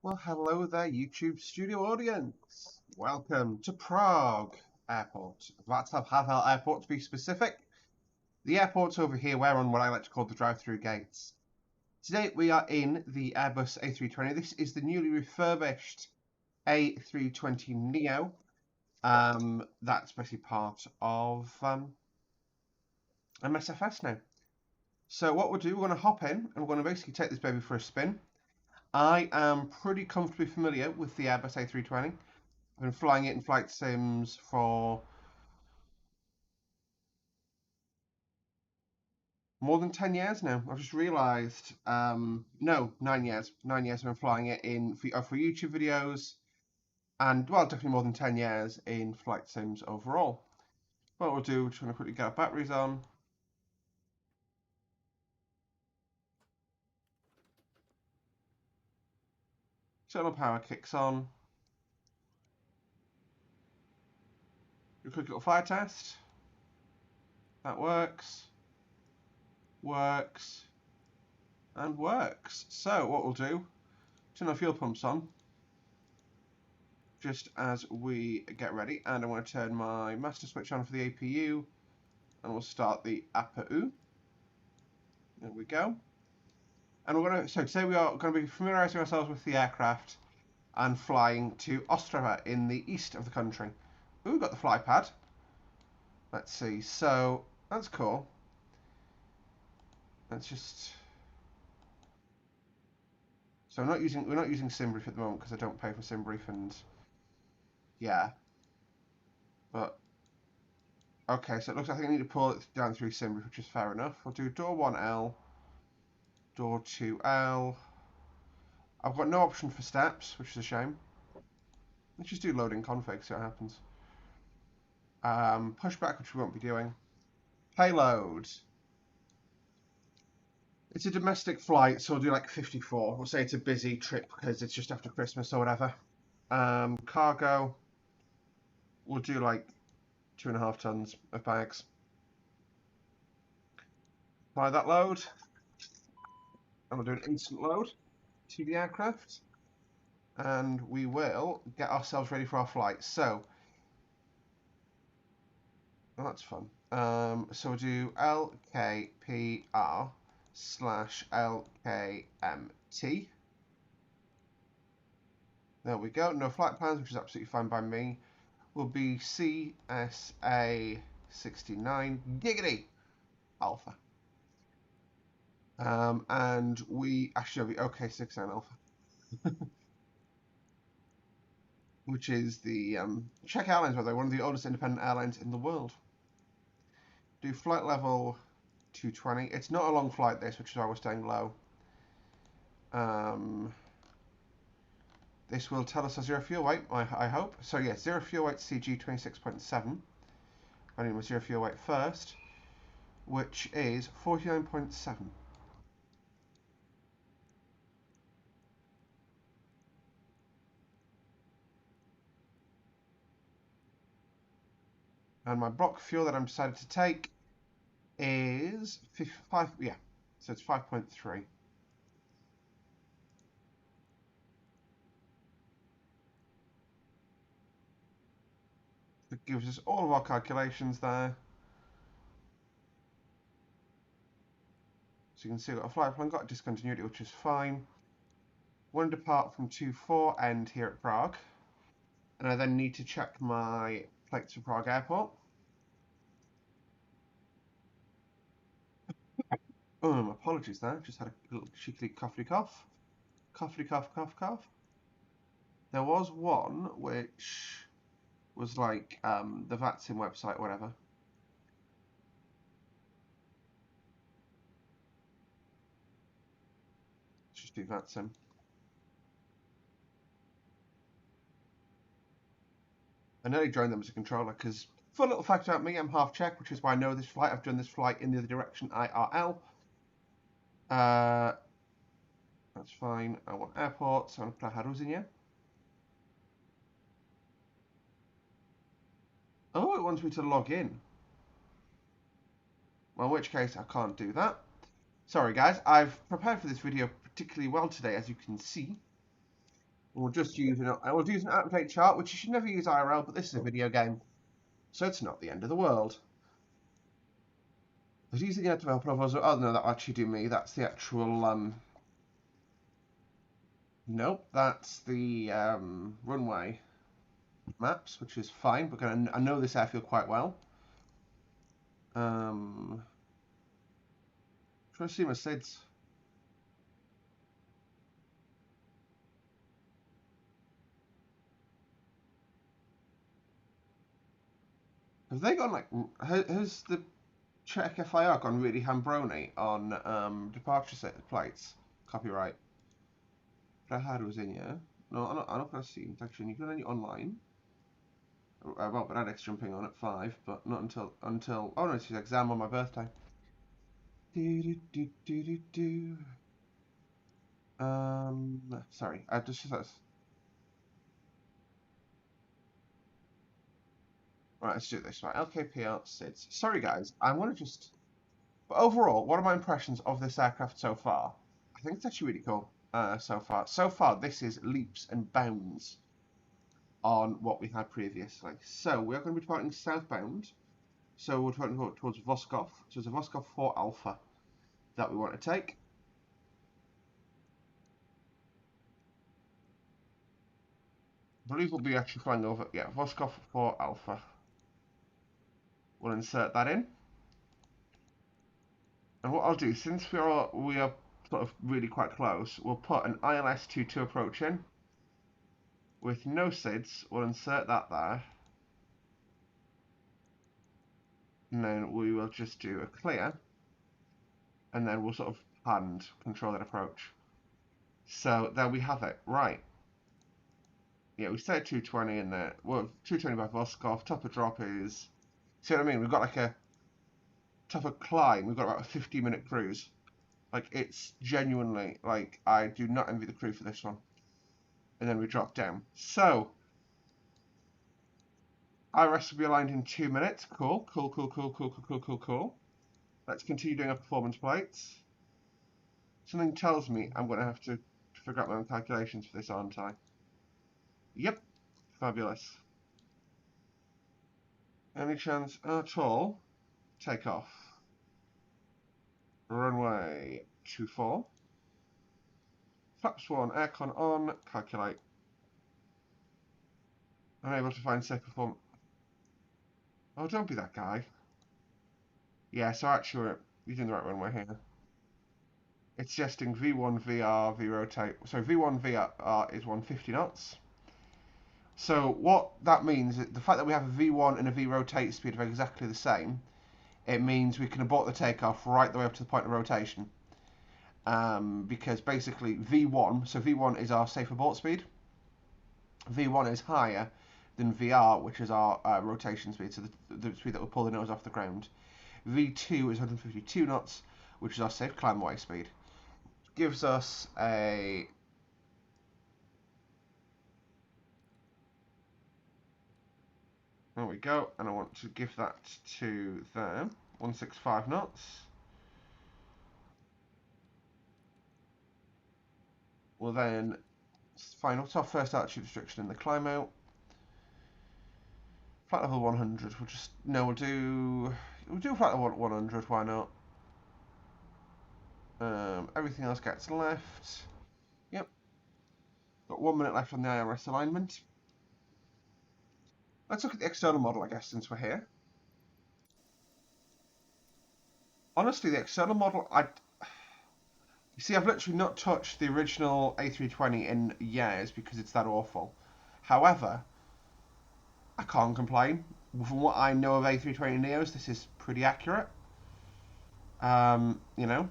Well, hello there, YouTube studio audience. Welcome to Prague Airport. Václav Havel Airport, to be specific. The airport's over here. We're on what I like to call the drive-through gates. Today we are in the Airbus A320. This is the newly refurbished A320neo. That's basically part of MSFS now. So what we'll do, we're going to hop in and we're going to basically take this baby for a spin. I am pretty comfortably familiar with the Airbus A320. I've been flying it in flight sims for more than 10 years now. I've just realised, no, 9 years. 9 years I've been flying it in for YouTube videos, and well, definitely more than 10 years in flight sims overall. What we'll do, we're just going to quickly get our batteries on. External power kicks on. Do a quick little fire test. That works. Works. And works. So what we'll do, turn our fuel pumps on just as we get ready, and I'm going to turn my master switch on for the APU, and we'll start the APU. There we go. And we're going to, so today we are going to be familiarising ourselves with the aircraft and flying to Ostrava in the east of the country. Ooh, we've got the fly pad. Let's see. So that's cool. Let's just. So we're not using SimBrief at the moment because I don't pay for SimBrief, and yeah. But okay, so it looks like I need to pull it down through SimBrief, which is fair enough. We'll do door 1L, door 2L. I've got no option for steps, which is a shame. Let's just do loading config, see what happens. Pushback, which we won't be doing. Payload. It's a domestic flight, so we'll do like 54. We'll say it's a busy trip because it's just after Christmas or whatever. Cargo. We'll do like 2.5 tons of bags. Apply that load. And we'll do an instant load to the aircraft. And we will get ourselves ready for our flight. So, well, that's fun. So we'll do LKPR / LKMT. There we go. No flight plans, which is absolutely fine by me. Will be CSA 69 Giggity Alpha. And we actually have the OK69 Alpha. Which is the Czech Airlines, by the way, one of the oldest independent airlines in the world. Do flight level 220. It's not a long flight, this, which is why we're staying low. This will tell us our zero fuel weight, I hope. So yeah, zero fuel weight CG 26.7. I need my zero fuel weight first, which is 49.7. And my block fuel that I'm decided to take is 5, yeah, so it's 5.3. It gives us all of our calculations there. So you can see I've got a flight plan, got a discontinuity, which is fine. Want to depart from 24 end here at Prague. And I then need to check my plates for Prague Airport. Apologies there. Just had a little cheeky coughy cough. Coughy cough, cough, cough. There was one which was like the VATSIM website, whatever. Let's just do VATSIM. I nearly joined them as a controller because, fun little fact about me, I'm half Czech, which is why I know this flight. I've done this flight in the other direction, IRL. That's fine. I want airport, so I'm going to play Haruzinia. Oh, it wants me to log in. Well, in which case I can't do that. Sorry guys, I've prepared for this video particularly well today, as you can see. We'll just use an update chart, which you should never use IRL, but this is a video game, so it's not the end of the world. I was using the developer proposal. Oh no, that actually do me. That's the actual nope, that's the runway maps, which is fine. But I know this airfield quite well. Trying to see my SIDS. Have they gone like? Has the Czech FIR gone really hambroni on departure plates? Copyright. But I had was in yeah. No, I'm not going to see section. You can only online. Well, but Adex jumping on at 5, but not until oh no, it's his exam on my birthday. Sorry, I just right. Let's do this. Right, LKPR SIDS. Sorry, guys, I want to just. But overall, what are my impressions of this aircraft so far? I think it's actually really cool. So far. So far, this is leaps and bounds on what we had previously. So we're going to be departing southbound. So we're trying to go towards Voskov. So it's a Voskov 4 Alpha that we want to take. I believe we'll be actually flying over, yeah, Voskov 4 Alpha. We'll insert that in. And what I'll do, since we are sort of really quite close, we'll put an ILS-22 approach in. With no SIDS, we'll insert that there. And then we will just do a clear. And then we'll sort of hand control that approach. So there we have it. Right. Yeah, we set 220 in there. Well, 220 by Voskov. Top of drop is... See what I mean? We've got like a... Top of climb, we've got about a 50-minute cruise. Like, it's genuinely... Like, I do not envy the crew for this one. And then we drop down. So... IRS will be aligned in 2 minutes. Cool. Cool. Let's continue doing our performance plates. Something tells me I'm going to have to figure out my own calculations for this, aren't I? Yep. Fabulous. Any chance at all? Takeoff. Runway 24. Flaps 1, aircon on, calculate. Unable to find safe performance. Oh, don't be that guy. Yeah, so actually you're doing the right runway here. It's suggesting V1 VR, V rotate. So V1 VR is 150 knots. So what that means, the fact that we have a V1 and a V rotate speed of exactly the same, it means we can abort the takeoff right the way up to the point of rotation. Because basically V1, so V1 is our safe abort speed. V1 is higher than VR, which is our rotation speed, so the speed that will pull the nose off the ground. V2 is 152 knots, which is our safe climb away speed. Gives us a... There we go, and I want to give that to there, 165 knots. We'll then find what's our first altitude restriction in the climb out. Flight level 100. We'll do flight level 100. Why not? Everything else gets left. Yep. Got 1 minute left on the IRS alignment. Let's look at the external model, I guess, since we're here. Honestly, the external model, you see, I've literally not touched the original A320 in years because it's that awful. However, I can't complain. From what I know of A320 Neos, this is pretty accurate. You know.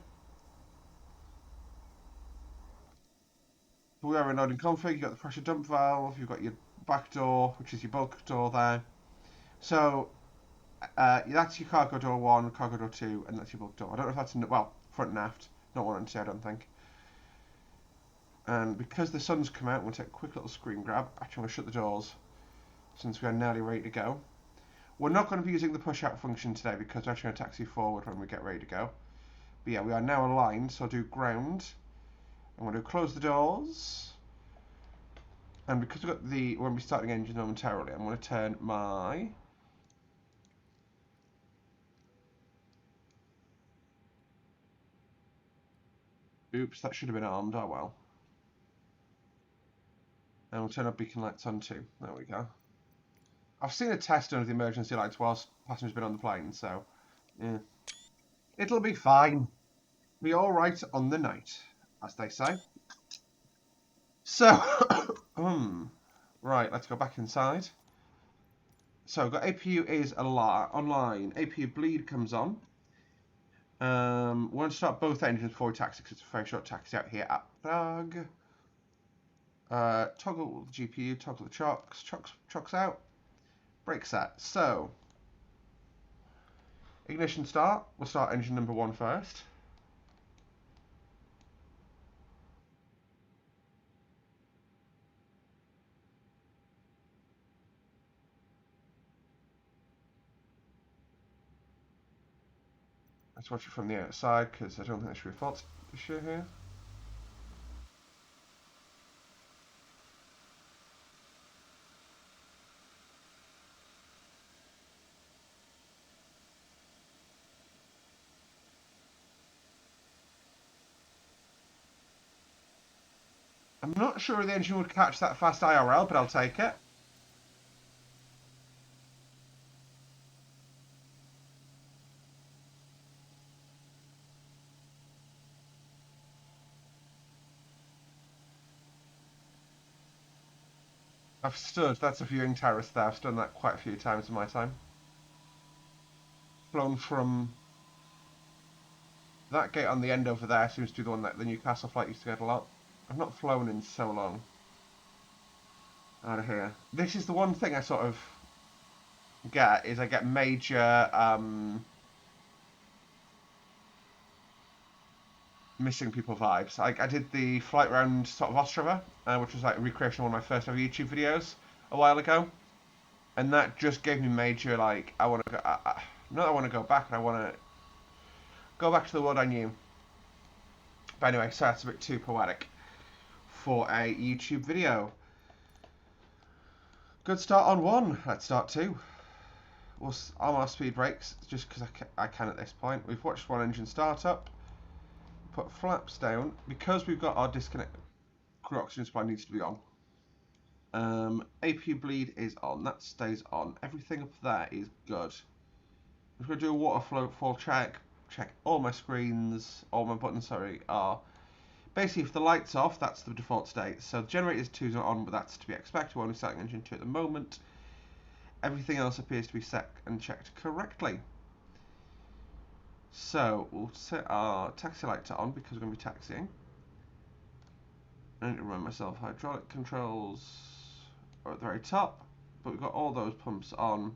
We are in loading config. You've got the pressure dump valve. You've got your back door, which is your bulk door there. So that's your cargo door 1, cargo door 2, and that's your bulk door. I don't know if that's front and aft. Not 1 and 2, I don't think. And because the sun's come out, we'll take a quick little screen grab. Actually, I'm going to shut the doors since we are nearly ready to go. We're not going to be using the push out function today because we're actually going to taxi forward when we get ready to go. But yeah, we are now aligned, so I'll do ground. I'm going to close the doors. And because we've got the, we're going to be starting engine momentarily, I'm going to turn my... Oops, that should have been armed, oh well. And we'll turn our beacon lights on too. There we go. I've seen a test of the emergency lights whilst passengers been on the plane, so yeah. It'll be fine. Be alright on the night, as they say. So, right, let's go back inside. So, we've got APU is online. APU bleed comes on. We want to start both engines before we taxi, because it's a very short taxi out here at Prague. Toggle the GPU, toggle the chocks out. Brake set. So, ignition start. We'll start engine number 1 first. Let's watch it from the outside, because I don't think there should be a fault issue here. I'm not sure the engine would catch that fast IRL, but I'll take it. I've stood, that's a viewing terrace there, I've done that quite a few times in my time. Flown from that gate on the end over there, seems to be the one that the Newcastle flight used to get a lot. I've not flown in so long out of here. This is the one thing I sort of get, is I get major missing people vibes. I did the flight round sort of Ostrava, which was like a recreation of one of my first ever YouTube videos a while ago. And that just gave me major, like, I want to go, not that I want to go back, I want to go back to the world I knew. But anyway, so that's a bit too poetic for a YouTube video. Good start on 1, let's start 2. We'll arm our speed brakes, just because I can at this point. We've watched one engine start up, put flaps down, because we've got our disconnect, crew oxygen supply needs to be on. APU bleed is on, that stays on. Everything up there is good. I'm going to do a water flow fall check all my screens, all my buttons, sorry, are basically if the light's off, that's the default state. So the generator's 2's not on, but that's to be expected. We're only setting engine 2 at the moment. Everything else appears to be set and checked correctly. So we'll set our taxi light to on because we're going to be taxiing. I need to remind myself, hydraulic controls are at the very top, but we've got all those pumps on,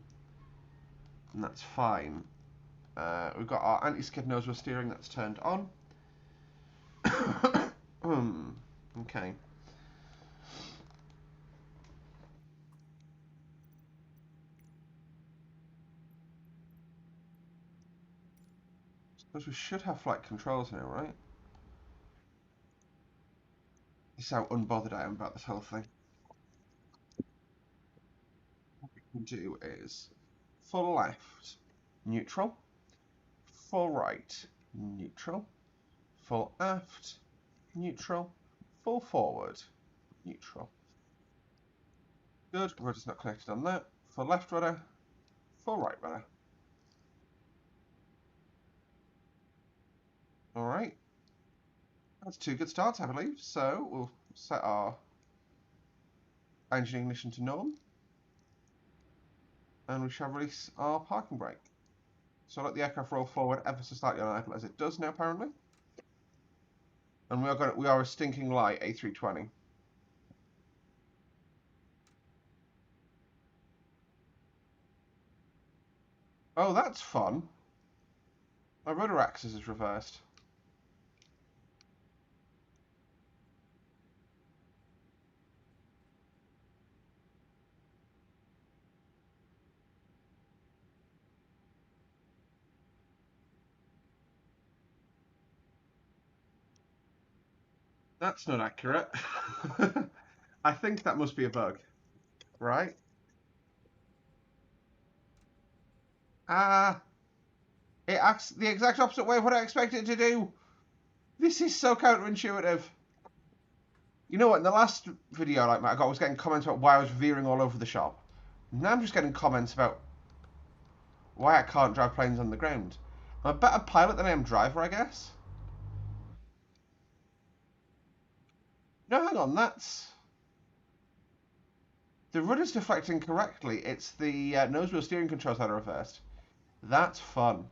and that's fine. We've got our anti-skid nose wheel steering that's turned on. Okay. Suppose we should have flight controls now, right? This is how unbothered I am about this whole thing. What we can do is full left, neutral, full right, neutral, full aft, neutral, full forward, neutral. Good, rudder's not connected on that. Full left rudder, full right rudder. Alright. That's 2 good starts, I believe. So we'll set our engine ignition to norm. And we shall release our parking brake. So let the aircraft roll forward ever so slightly on idle as it does now, apparently. And we are a stinking light A320. Oh, that's fun. My rudder axis is reversed. That's not accurate. I think that must be a bug, right? Ah, it acts the exact opposite way of what I expected it to do. This is so counterintuitive. You know what? In the last video, I was getting comments about why I was veering all over the shop. Now I'm just getting comments about why I can't drive planes on the ground. I'm a better pilot than I am driver, I guess. No, hang on, that's... The rudder's deflecting correctly. It's the nose wheel steering controls that are reversed. That's fun.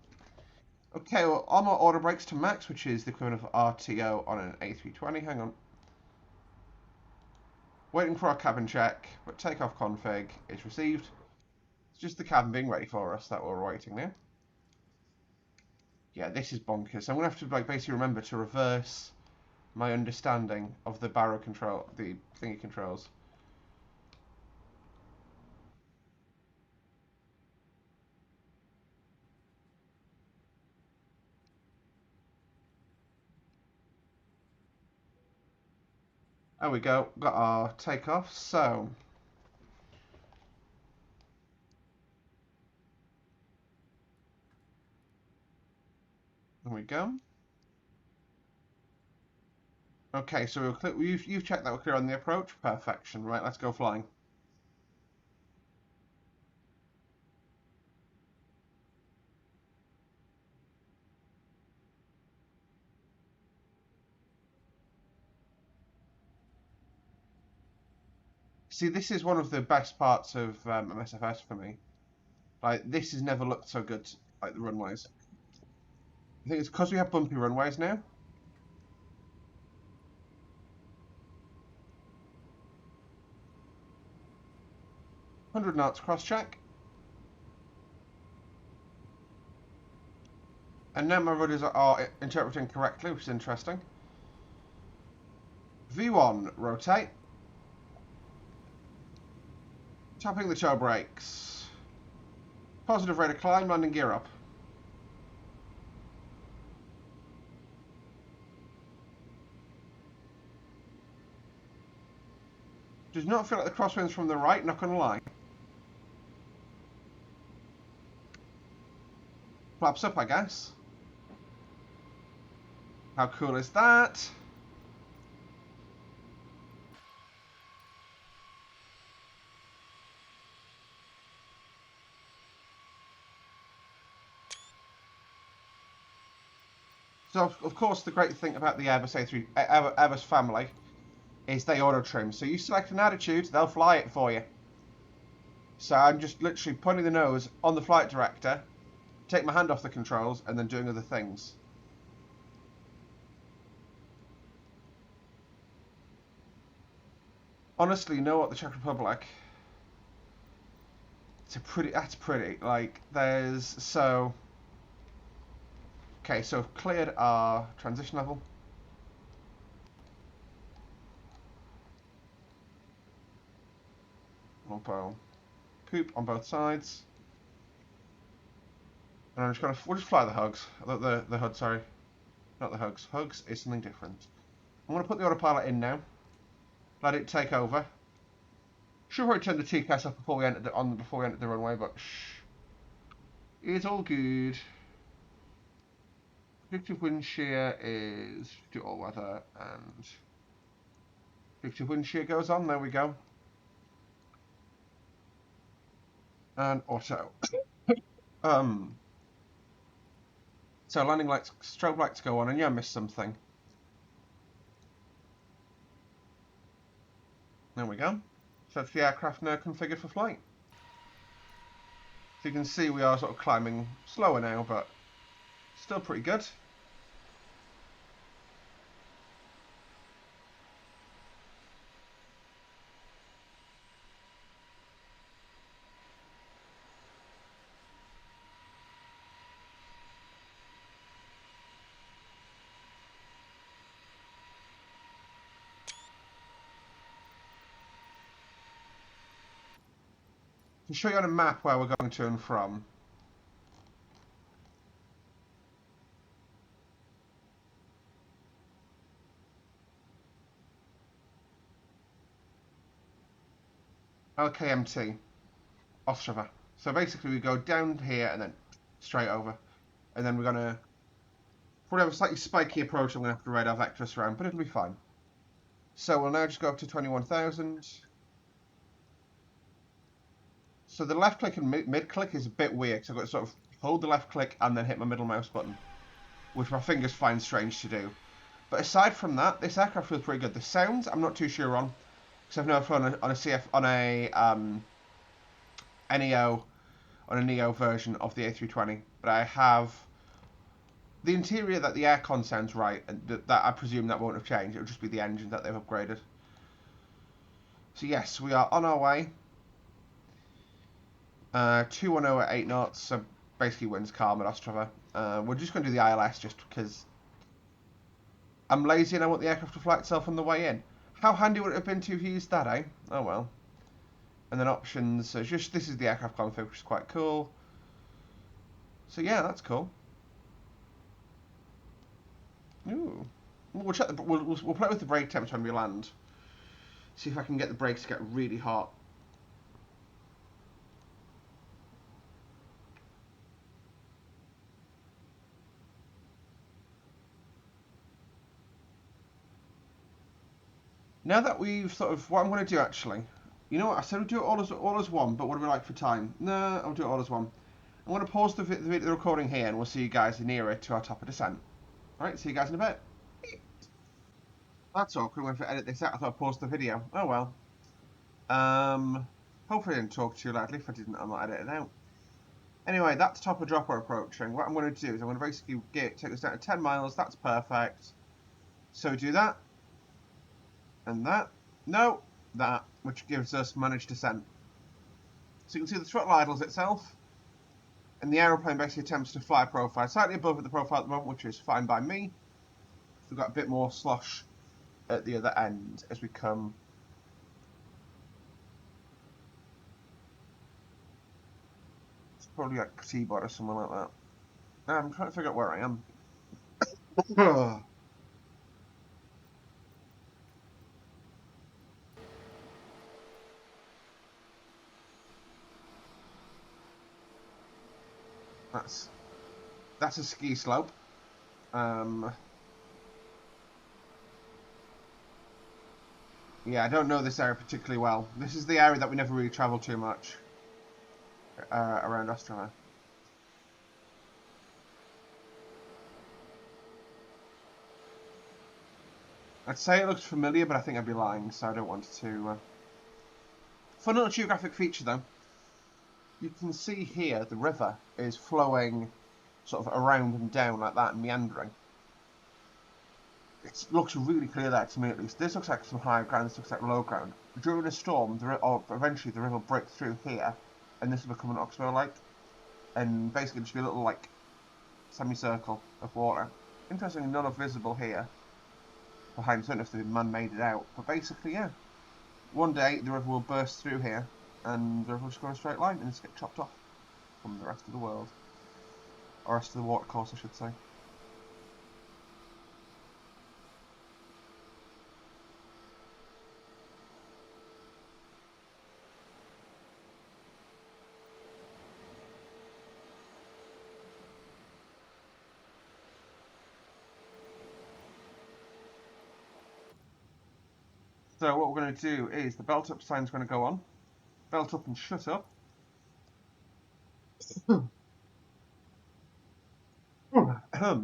Okay, well, armor auto brakes to max, which is the equivalent of RTO on an A320. Hang on. Waiting for our cabin check, but takeoff config is received. It's just the cabin being ready for us that we're waiting now. Yeah, this is bonkers. I'm gonna have to basically remember to reverse my understanding of the barrel control, the thingy controls. There we go. Got our takeoff. So there we go. Okay, so we're clear, you've checked that we're clear on the approach. Perfection. Right, let's go flying. See, this is one of the best parts of MSFS for me. Like, this has never looked so good, like the runways. I think it's because we have bumpy runways now. Hundred knots cross check. And now my rudders are interpreting correctly, which is interesting. V1, rotate. Tapping the toe brakes. Positive rate of climb, landing gear up. Does not feel like the crosswinds from the right, not gonna lie. Flaps up, I guess. How cool is that? So, of course, the great thing about the Airbus family is they auto trim. So you select an attitude, they'll fly it for you. So I'm just literally putting the nose on the flight director, take my hand off the controls, and then doing other things. Honestly, you know what, the Czech Republic, that's pretty, like, okay, so we've cleared our transition level. We'll poop on both sides. And we'll just fly the hugs, the HUD, sorry. Not the hugs. Hugs is something different. I'm gonna put the autopilot in now. Let it take over. Should probably turn the TCAS up before we enter the runway, but shh. It's all good. Predictive wind shear is do all weather, and predictive wind shear goes on. There we go. And auto. So landing lights, strobe lights go on, and yeah, I missed something. There we go. So that's the aircraft now configured for flight. So you can see we are sort of climbing slower now, but still pretty good. To show you on a map where we're going to and from. LKMT, Ostrava. So basically we go down here and then straight over. And then we're going to probably have a slightly spiky approach. I'm going to have to radar vector us around, but it'll be fine. So we'll now just go up to 21,000. So the left click and mid click is a bit weird, because I've got to sort of hold the left click and then hit my middle mouse button, which my fingers find strange to do. But aside from that, this aircraft feels pretty good. The sounds I'm not too sure on, because I've never flown on a CF on a NEO on a Neo version of the A320, but I have the interior that the aircon sounds right, and that I presume that won't have changed. It'll just be the engine that they've upgraded. So yes, we are on our way. 210 at 8 knots, so basically winds calm at Ostrava. We're just going to do the ILS just because I'm lazy and I want the aircraft to fly itself on the way in. How handy would it have been to have used that, eh? Oh well. And then options, so just this is the aircraft config, which is quite cool. So yeah, that's cool. Ooh. We'll check the, we'll play with the brake temps when we land. See if I can get the brakes to get really hot. Now that we've sort of, what I'm going to do actually, you know what, I said we'll do it all as one, but what do we like for time? No, I'll do it all as one. I'm going to pause the recording here and we'll see you guys nearer to our top of descent. Alright, see you guys in a bit. That's awkward when I edit this out, I thought I paused the video. Oh well. Hopefully I didn't talk too loudly. If I didn't, I might edit it out. Anyway, that's top of drop we're approaching. What I'm going to do is I'm going to basically take this down to 10 miles. That's perfect. So do that. And that. No, that. Which gives us managed descent. So you can see the throttle idles itself. And the aeroplane basically attempts to fly profile slightly above the profile at the moment, which is fine by me. We've got a bit more slosh at the other end as we come. It's probably like T-bot or something like that. I'm trying to figure out where I am. That's a ski slope. Yeah, I don't know this area particularly well. This is the area that we never really travel too much around Ostrava. I'd say it looks familiar, but I think I'd be lying, so I don't want to. Fun little geographic feature, though. You can see here the river is flowing sort of around and down like that and meandering. It looks really clear there to me at least. This looks like some high ground, this looks like low ground. During a storm, eventually the river will break through here, and this will become an oxbow lake, and basically just be a little like semicircle of water. Interestingly, none are visible here. Behind, I don't know if they've man-made it out, but basically, yeah. One day the river will burst through here, and the river will just go in a straight line and just get chopped off from the rest of the world, or rest of the water course, I should say. So what we're going to do is the belt up sign's going to go on. Belt up and shut up.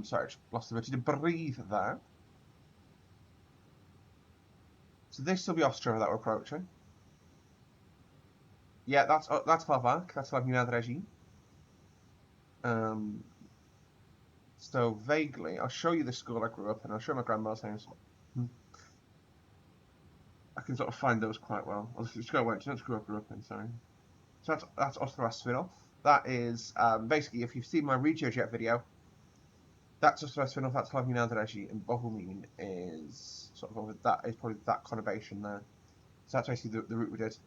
Sorry, I just lost the ability to breathe there. So this will be Ostrava that we're approaching. Yeah, that's Hlavák, that's hlavní nádraží. So vaguely, I'll show you the school I grew up in. I'll show my grandma's house. I can sort of find those quite well. I'll just go away to the school I grew up in. Sorry. So that's Ostrava Svinov. That is basically, if you've seen my RegioJet video, that's Ostrava Svinov. That's hlavní nádraží, and Bohumín is sort of over that. Is probably that conurbation there. So that's basically the route we did.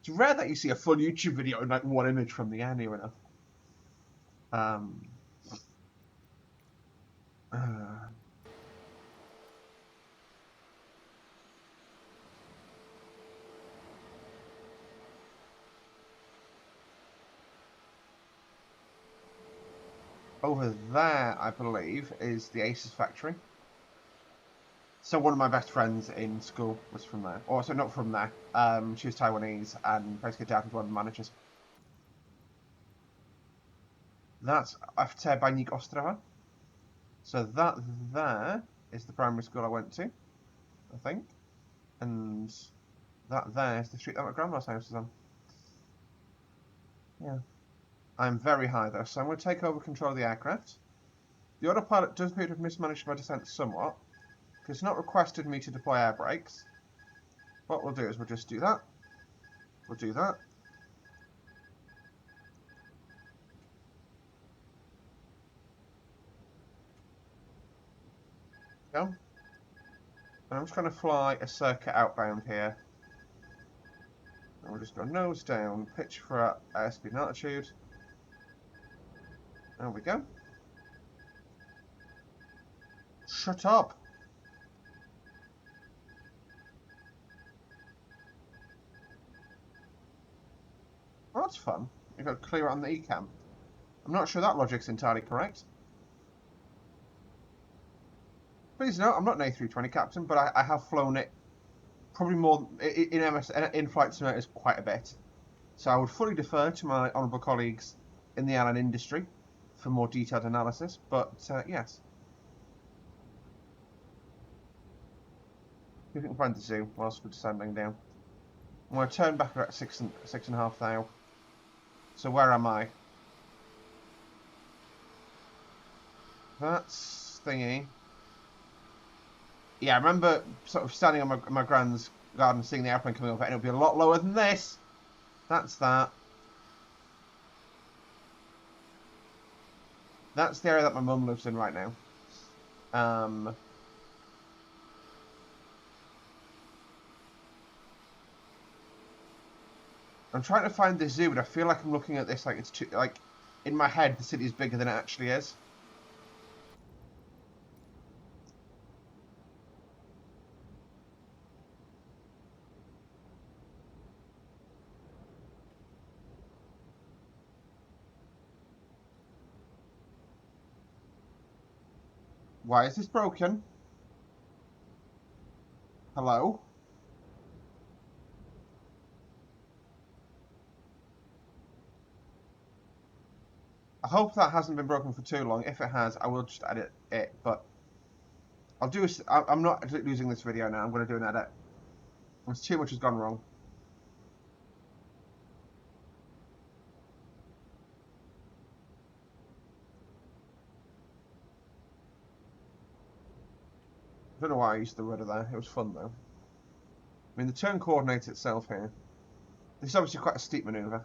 It's rare that you see a full YouTube video in like one image from the air near enough. over there, I believe, is the Aces factory. So one of my best friends in school was from there. Or, so not from there. She was Taiwanese and basically dad was one of the managers. That's after Baník Ostrava. So that there is the primary school I went to, I think. And that there is the street that my grandma's house is on. Yeah. I'm very high though, so I'm going to take over control of the aircraft. The autopilot does appear to have mismanaged my descent somewhat, because it's not requested me to deploy air brakes. What we'll do is we'll just do that. We'll do that. Go. And I'm just going to fly a circuit outbound here. And we'll just go nose down, pitch for airspeed and altitude. There we go. Shut up! Well, that's fun. You've got to clear it on the ECAM. I'm not sure that logic's entirely correct. Please note, I'm not an A320 captain, but I have flown it probably more in flight simulators quite a bit. So I would fully defer to my honourable colleagues in the airline industry for more detailed analysis, but yes. See if we can find the zoo whilst we're descending down. I'm going to turn back at 6.5 thou. So where am I? That's thingy. Yeah, I remember sort of standing on my grand's garden, seeing the airplane coming over, and it'll be a lot lower than this. That's that. That's the area that my mum lives in right now. I'm trying to find the zoo, but I feel like I'm looking at this like it's too, like, in my head, the city is bigger than it actually is. Why is this broken? Hello? I hope that hasn't been broken for too long. If it has, I will just edit it, but I'll do I'm not losing this video now. I'm going to do an edit. There's too much has gone wrong. I don't know why I used the rudder there. It was fun though. I mean, the turn coordinates itself here. This is obviously quite a steep manoeuvre.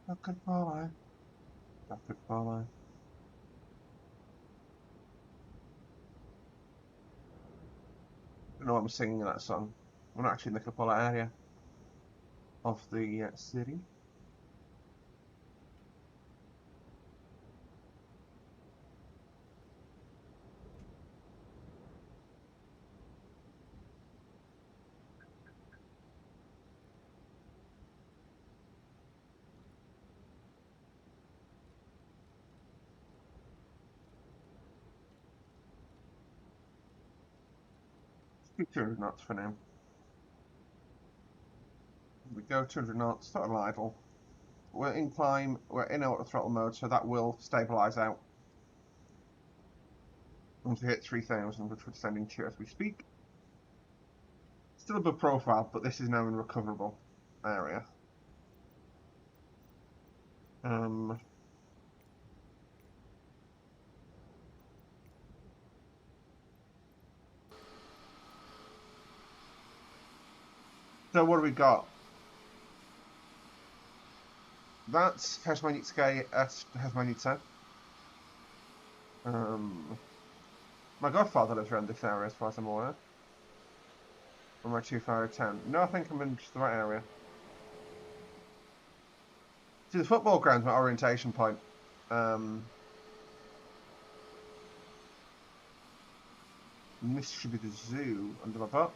That could follow. That could follow. I don't know what I'm singing in that song. We're not actually in the Capola area of the city. Let's do 200 knots for now. We go 200 knots, throttle idle. We're in climb, we're in auto throttle mode, so that will stabilise out. Once we hit 3,000, which we're descending to as we speak. Still above profile, but this is now in recoverable area. So what do we got? That's Hezmanická at Hezmanica. My godfather lives around this area as far as I'm aware. Or am I too far out of town? No, I think I'm in just the right area. See, the football ground's my orientation point. And this should be the zoo under my butt.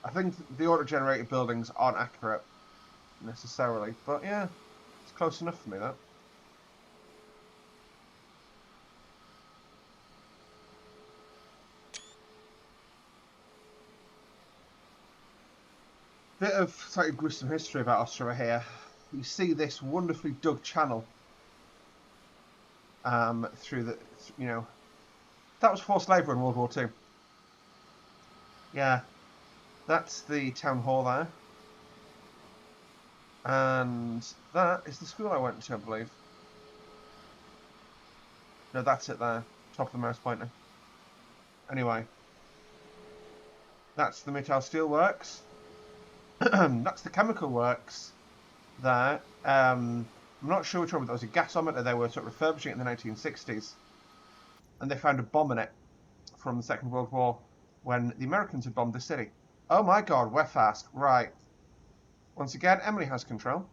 I think the auto-generated buildings aren't accurate necessarily, but yeah, it's close enough for me, that. Bit of slightly gruesome history about Ostrava here. You see this wonderfully dug channel through the, you know, that was forced labour in World War II. Yeah, that's the town hall there. And that is the school I went to, I believe. No, that's it there. Top of the mouse pointer. Anyway. That's the Mittal Steel Works. That's the chemical works there. I'm not sure which one, but there was a gasometer they were sort of refurbishing it in the 1960s. And they found a bomb in it from the Second World War when the Americans had bombed the city. Oh my god, we're fast. Right. Once again, Emily has control.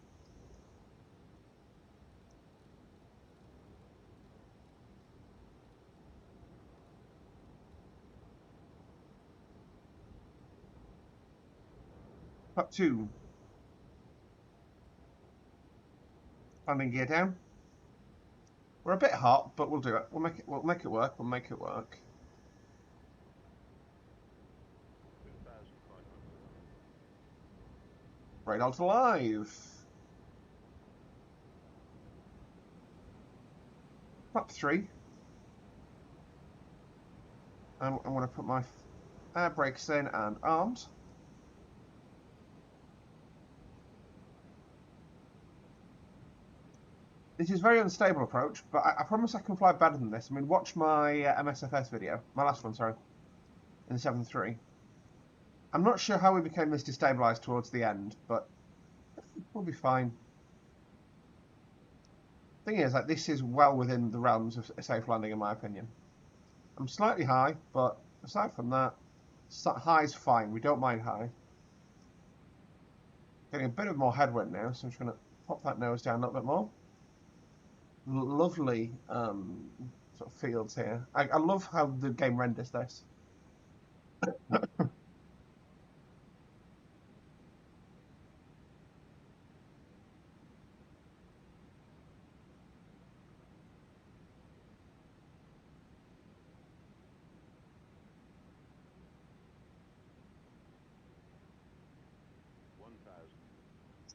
Up 2. Landing gear down. We're a bit hot, but we'll do it. We'll make it work. We'll make it work. Radars live. Up 3. And I'm going to put my air brakes in and armed. This is a very unstable approach, but I promise I can fly better than this. I mean, watch my MSFS video. My last one, sorry. In the 7.3. I'm not sure how we became this destabilised towards the end, but we'll be fine. Thing is, like, this is well within the realms of a safe landing, in my opinion. I'm slightly high, but aside from that, high's fine. We don't mind high. Getting a bit of more headwind now, so I'm just going to pop that nose down a little bit more. Lovely sort of fields here. I love how the game renders this.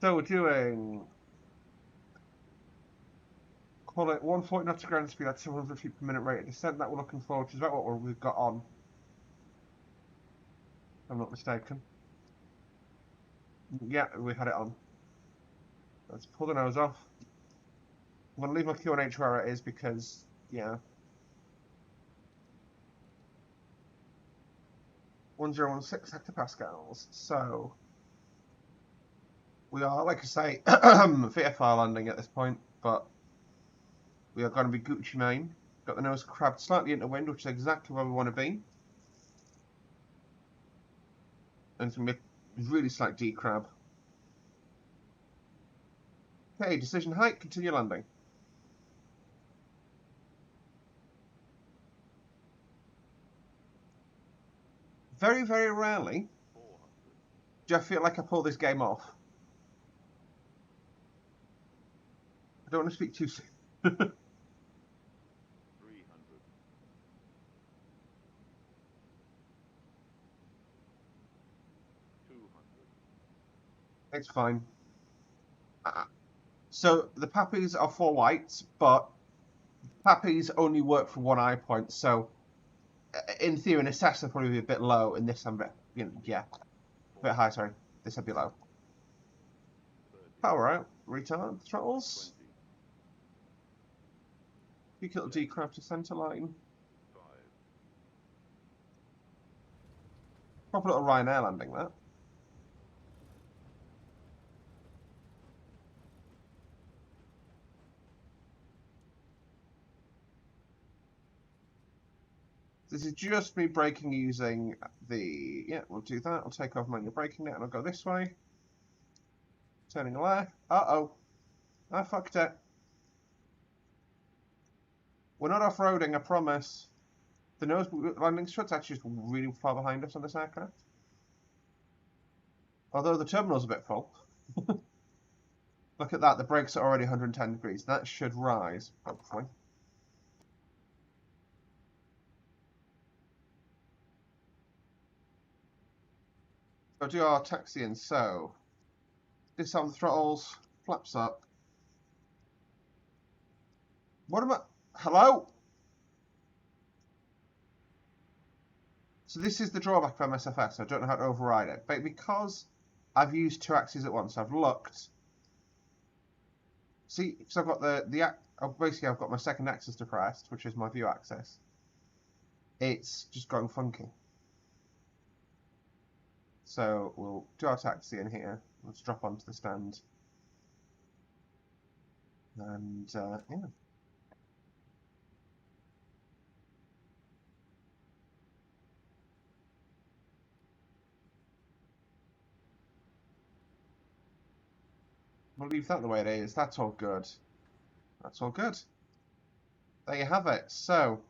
So we're doing, call it 140 knots of ground speed at 700 feet per minute rate of descent. That we're looking forward to is about what we've got on, if I'm not mistaken. Yeah, we had it on. Let's pull the nose off. I'm going to leave my QNH where it is because, yeah. 1016 hectopascals. So we are, like I say, VFR landing at this point, but we are going to be Gucci Mane. Got the nose crabbed slightly into wind, which is exactly where we want to be. And it's going to be a really slight decrab. Okay, decision height, continue landing. Very, very rarely do I feel like I pull this game off. I don't want to speak too soon. 300. It's fine. So the pappies are 4 whites, but pappies only work for 1 eye point. So in theory, an assess will probably be a bit low, and this I'm a bit, yeah, a bit high. Sorry, this would be low. Power out, retard throttles. Big little decrab to centre line. Proper little Ryanair landing, that. This is just me braking using the, yeah, we'll do that. I'll take off manual braking net and I'll go this way. Turning left. Uh-oh. I fucked it. We're not off-roading, I promise. The nose landing strut's actually just really far behind us on this aircraft. Although the terminal's a bit full. Look at that, the brakes are already 110 degrees. That should rise, hopefully. So do our taxiing. So, disarm the throttles, flaps up. What am I? Hello? So this is the drawback of MSFS. I don't know how to override it. But because I've used two axes at once, I've looked. See, because I've got basically I've got my second axis depressed, which is my view axis. It's just going funky. So we'll do our taxi in here. Let's drop onto the stand. And yeah. We'll leave that the way it is. That's all good. That's all good. There you have it. So,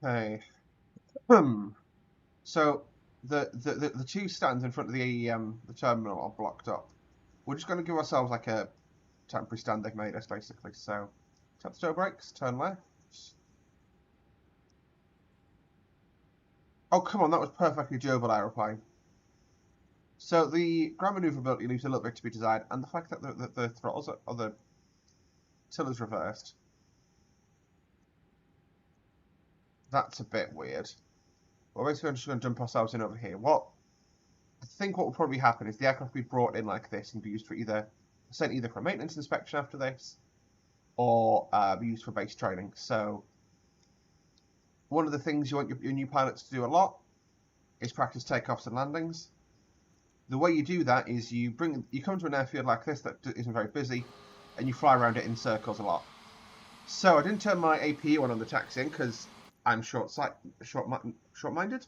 okay. So the two stands in front of the terminal are blocked up. We're just going to give ourselves like a temporary stand they've made us basically. So, tap the toe brakes, turn left. Oh, come on, that was perfectly doable aeroplane. So the ground maneuverability leaves a little bit to be desired, and the fact that the throttles or the tiller's reversed, that's a bit weird. Well, basically, I'm just going to dump ourselves in over here. I think what will probably happen is the aircraft will be brought in like this and be used for sent either for a maintenance inspection after this, or be used for base training. So one of the things you want your new pilots to do a lot is practice takeoffs and landings. The way you do that is you come to an airfield like this that isn't very busy, and you fly around it in circles a lot. So I didn't turn my APU on the taxiing because I'm short-minded,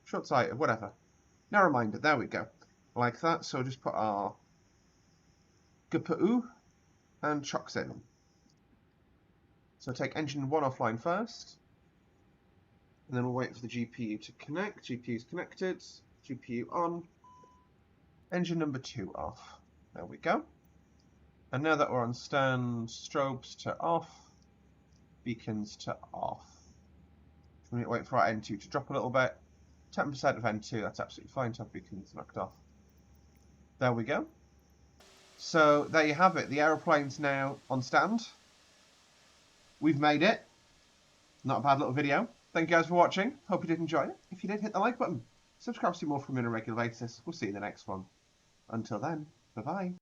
short-sighted, whatever. Narrow-minded. There we go, like that. So just put our GPU and chocks in. So take engine 1 offline first, and then we'll wait for the GPU to connect. GPU's connected. GPU on. Engine number 2 off. There we go. And now that we're on stand, strobes to off, beacons to off. We need to wait for our N2 to drop a little bit. 10% of N2, that's absolutely fine to have beacons knocked off. There we go. So there you have it. The aeroplane's now on stand. We've made it. Not a bad little video. Thank you guys for watching. Hope you did enjoy it. If you did, hit the like button. Subscribe to see more from me on a regular basis. We'll see you in the next one. Until then, bye-bye.